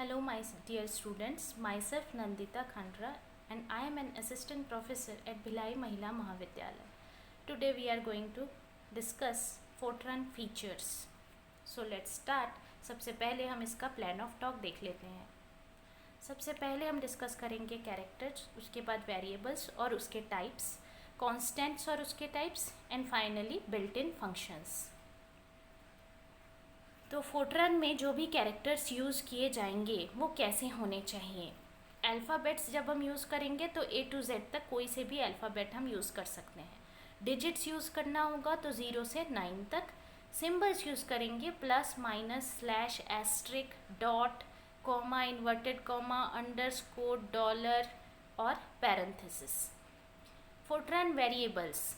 Hello, my dear students. Myself Nandita Khandra, and I am an assistant professor at Bhilai Mahila Mahavidyalaya. Today we are going to discuss Fortran features. So let's start. सबसे पहले हम इसका plan of talk देख लेते हैं. सबसे पहले हम डिस्कस करेंगे कैरेक्टर्स, उसके बाद वेरिएबल्स और उसके टाइप्स, कॉन्स्टेंट्स और उसके types, and finally built in functions. तो फोर्ट्रन में जो भी कैरेक्टर्स यूज़ किए जाएंगे वो कैसे होने चाहिए. अल्फ़ाबेट्स जब हम यूज़ करेंगे तो A to Z तक कोई से भी अल्फ़ाबेट हम यूज़ कर सकते हैं. डिजिट्स यूज़ करना होगा तो 0 से 9 तक. सिंबल्स यूज़ करेंगे plus minus slash asterisk dot comma inverted comma underscore dollar और पैरेंथेसिस. फोर्ट्रन वेरिएबल्स,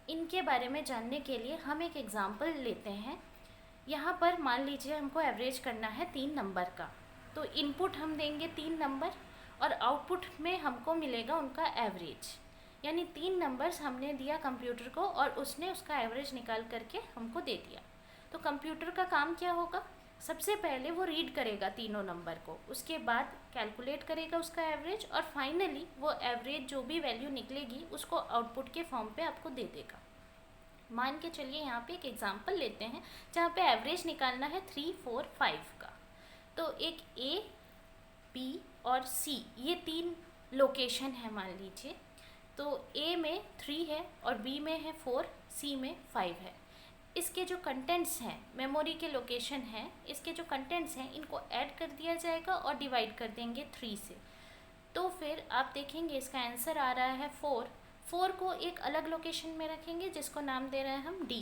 इनके बारे में जानने के लिए हम एक एग्जांपल लेते हैं. यहाँ पर मान लीजिए हमको एवरेज करना है 3 नंबर का, तो इनपुट हम देंगे 3 नंबर और आउटपुट में हमको मिलेगा उनका एवरेज. यानी 3 नंबर्स हमने दिया कंप्यूटर को और उसने उसका एवरेज निकाल करके हमको दे दिया. तो कंप्यूटर का काम क्या होगा, सबसे पहले वो रीड करेगा तीनों नंबर को, उसके बाद कैलकुलेट करेगा उसका एवरेज और फाइनली वो एवरेज जो भी वैल्यू निकलेगी उसको आउटपुट के फॉर्म पे आपको दे देगा. मान के चलिए यहाँ पे एक एग्जांपल लेते हैं जहाँ पे एवरेज निकालना है 3, 4, 5 का. तो एक A, B और C ये 3 लोकेशन है मान लीजिए. तो A में 3 है और B में है 4, C में 5 है. इसके जो कंटेंट्स हैं, मेमोरी के लोकेशन हैं, इसके जो कंटेंट्स हैं इनको ऐड कर दिया जाएगा और डिवाइड कर देंगे 3 से. तो फिर आप देखेंगे इसका आंसर आ रहा है 4 को एक अलग लोकेशन में रखेंगे जिसको नाम दे रहे हैं हम D.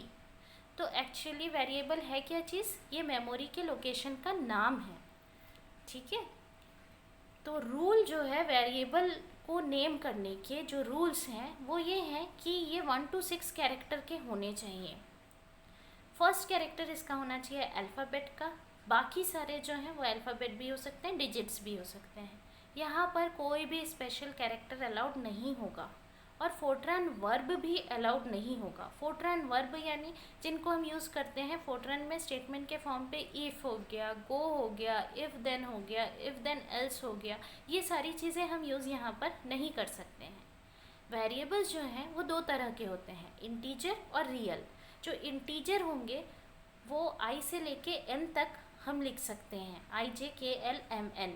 तो एक्चुअली वेरिएबल है क्या चीज़, ये मेमोरी के लोकेशन का नाम है. ठीक है. तो रूल जो है वेरिएबल को नेम करने के जो रूल्स हैं वो ये हैं कि ये 1 to 6 कैरेक्टर के होने चाहिए. फर्स्ट कैरेक्टर इसका होना चाहिए अल्फ़ाबेट का. बाकी सारे जो हैं वो अल्फ़ाबेट भी हो सकते हैं, डिजिट्स भी हो सकते हैं. यहाँ पर कोई भी स्पेशल कैरेक्टर अलाउड नहीं होगा और फोर्ट्रन वर्ब भी अलाउड नहीं होगा. फोर्ट्रन वर्ब यानी जिनको हम यूज़ करते हैं फोर्ट्रन में स्टेटमेंट के फॉर्म पे इफ़ हो गया, गो हो गया, इफ़ देन हो गया, इफ़ देन एल्स हो गया, ये सारी चीज़ें हम यूज़ यहाँ पर नहीं कर सकते हैं. वेरिएबल्स जो हैं वो 2 तरह के होते हैं, इंटीजर और रियल. जो इंटीजर होंगे वो I से लेके N तक हम लिख सकते हैं, IJKLMN.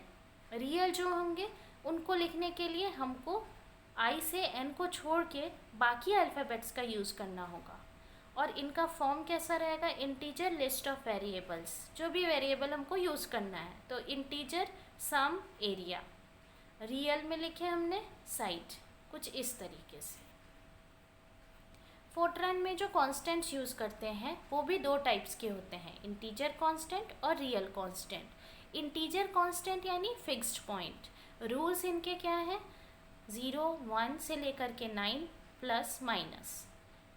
रियल जो होंगे उनको लिखने के लिए हमको I से N को छोड़ के बाकी अल्फ़ाबेट्स का यूज़ करना होगा. और इनका फॉर्म कैसा रहेगा, इंटीजर लिस्ट ऑफ वेरिएबल्स. जो भी वेरिएबल हमको यूज़ करना है तो इंटीजर सम एरिया, रियल में लिखे हमने साइट, कुछ इस तरीके से. फोर्ट्रन में जो कॉन्स्टेंट्स यूज़ करते हैं वो भी 2 टाइप्स के होते हैं, इंटीजर कॉन्स्टेंट और रियल कॉन्स्टेंट. इंटीजर कॉन्स्टेंट यानी फिक्स्ड पॉइंट. रूल्स इनके क्या हैं, 0, 1 से लेकर के 9 प्लस माइनस.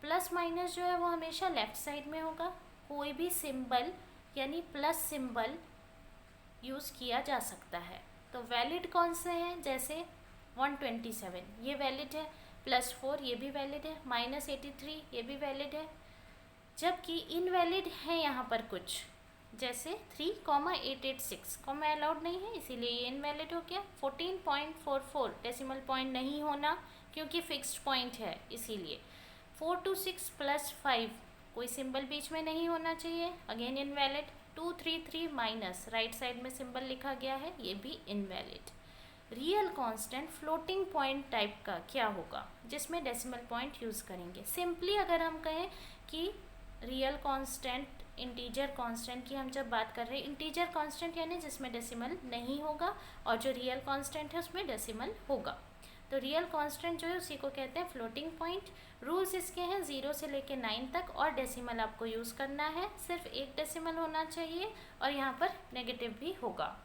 प्लस माइनस जो है वो हमेशा लेफ़्ट साइड में होगा. कोई भी सिंबल यानी प्लस सिंबल यूज़ किया जा सकता है. तो वैलिड कौन से हैं, जैसे 127 ये वैलिड है, +4 ये भी वैलिड है, -83 ये भी वैलिड है. जबकि इनवैलिड है यहाँ पर कुछ, जैसे 3,886 कॉमा अलाउड नहीं है इसीलिए ये इनवैलिड हो गया. 14.44 डेसिमल पॉइंट नहीं होना क्योंकि फिक्स्ड पॉइंट है इसीलिए. 4 to 6 + 5 कोई सिंबल बीच में नहीं होना चाहिए, again invalid. 233 minus right side में सिंबल लिखा गया है, ये भी invalid. Real constant floating point type का क्या होगा जिसमें डेसिमल पॉइंट यूज़ करेंगे. सिंपली अगर हम कहें कि रियल कांस्टेंट इंटीजर कांस्टेंट की हम जब बात कर रहे हैं, इंटीजर कांस्टेंट यानी जिसमें डेसिमल नहीं होगा और जो रियल कांस्टेंट है उसमें डेसिमल होगा. तो रियल कांस्टेंट जो है उसी को कहते हैं फ्लोटिंग पॉइंट. रूल्स इसके हैं 0 से लेके 9 तक और डेसिमल आपको यूज़ करना है, सिर्फ एक डेसिमल होना चाहिए और यहाँ पर नेगेटिव भी होगा.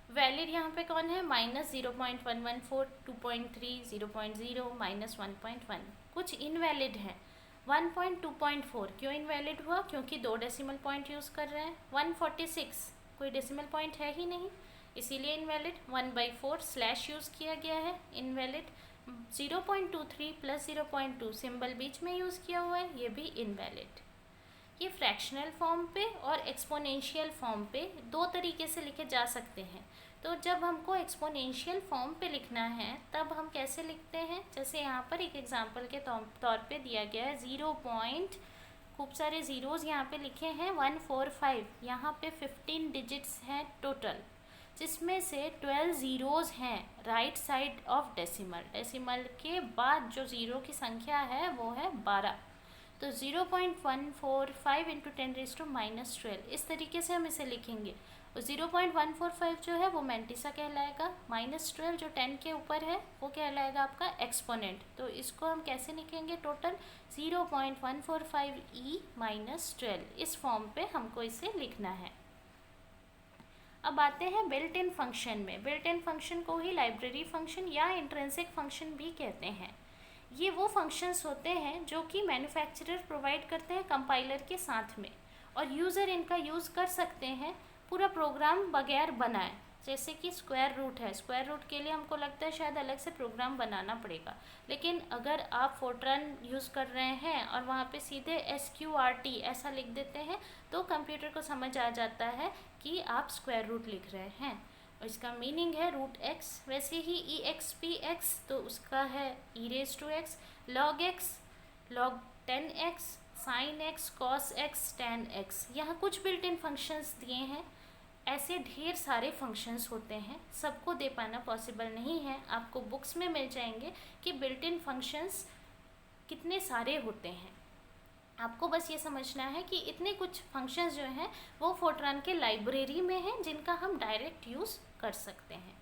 वैलिड यहाँ पे कौन है, -0.114, 2.3, 0.0, -1.1. कुछ इनवैलिड हैं. 1.2.4 क्यों इनवैलिड हुआ, क्योंकि 2 डेसिमल पॉइंट यूज़ कर रहे हैं. 146 कोई डेसिमल पॉइंट है ही नहीं इसीलिए इनवैलिड. 1/4 स्लैश यूज़ किया गया है, इनवैलिड. 0.23 + 0.2 सिंबल बीच में यूज़ किया हुआ है, ये भी इनवैलिड. ये फ्रैक्शनल फॉर्म पे और एक्सपोनेंशियल फॉर्म पे दो तरीके से लिखे जा सकते हैं। तो जब हमको एक्सपोनेंशियल फॉर्म पे लिखना है तब हम कैसे लिखते हैं, जैसे यहाँ पर एक एग्जांपल के तौर पे दिया गया है 0 पॉइंट, खूब सारे ज़ीरोज़ यहाँ पे लिखे हैं 145, यहाँ पे 15 डिजिट्स हैं टोटल, जिसमें से 12 ज़ीरोज़ हैं right side of decimal. Decimal के बाद जो ज़ीरो की संख्या है वो है 12। तो 0.145 इंटू 10⁻⁻12 इस तरीके से हम इसे लिखेंगे। और 0.145 जो है वो मैंटिसा कहलाएगा, -12 जो 10 के ऊपर है वो कहलाएगा आपका एक्सपोनेंट। तो इसको हम कैसे लिखेंगे, टोटल 0.145e-12, इस फॉर्म पे हमको इसे लिखना है। अब आते हैं बिल्ट इन फंक्शन में। बिल्ट इन फंक्शन को ही लाइब्रेरी फंक्शन या इंट्रिंसिक फंक्शन भी कहते हैं। ये वो फंक्शंस होते हैं जो कि मैन्युफैक्चरर प्रोवाइड करते हैं कंपाइलर के साथ में, और यूज़र इनका यूज़ कर सकते हैं पूरा प्रोग्राम बगैर बनाए। जैसे कि स्क्वायर रूट है, स्क्वायर रूट के लिए हमको लगता है शायद अलग से प्रोग्राम बनाना पड़ेगा, लेकिन अगर आप फोर्ट्रान यूज़ कर रहे हैं और वहाँ पे सीधे SQRT ऐसा लिख देते हैं तो कंप्यूटर को समझ आ जाता है कि आप स्क्वायर रूट लिख रहे हैं, और इसका मीनिंग है √x। वैसे ही EXPX तो उसका है e⁻x, log x, log 10x, sin x, cos x, tan x। यहाँ कुछ बिल्ट इन फंक्शंस दिए हैं, ऐसे ढेर सारे फंक्शंस होते हैं, सबको दे पाना पॉसिबल नहीं है। आपको बुक्स में मिल जाएंगे कि बिल्ट इन फंक्शंस कितने सारे होते हैं। आपको बस ये समझना है कि इतने कुछ फंक्शंस जो हैं वो फोर्ट्रान के लाइब्रेरी में हैं जिनका हम डायरेक्ट यूज़ कर सकते हैं।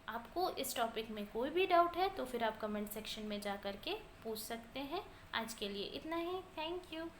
आपको इस टॉपिक में कोई भी डाउट है तो फिर आप कमेंट सेक्शन में जा कर के पूछ सकते हैं। आज के लिए इतना ही, थैंक यू।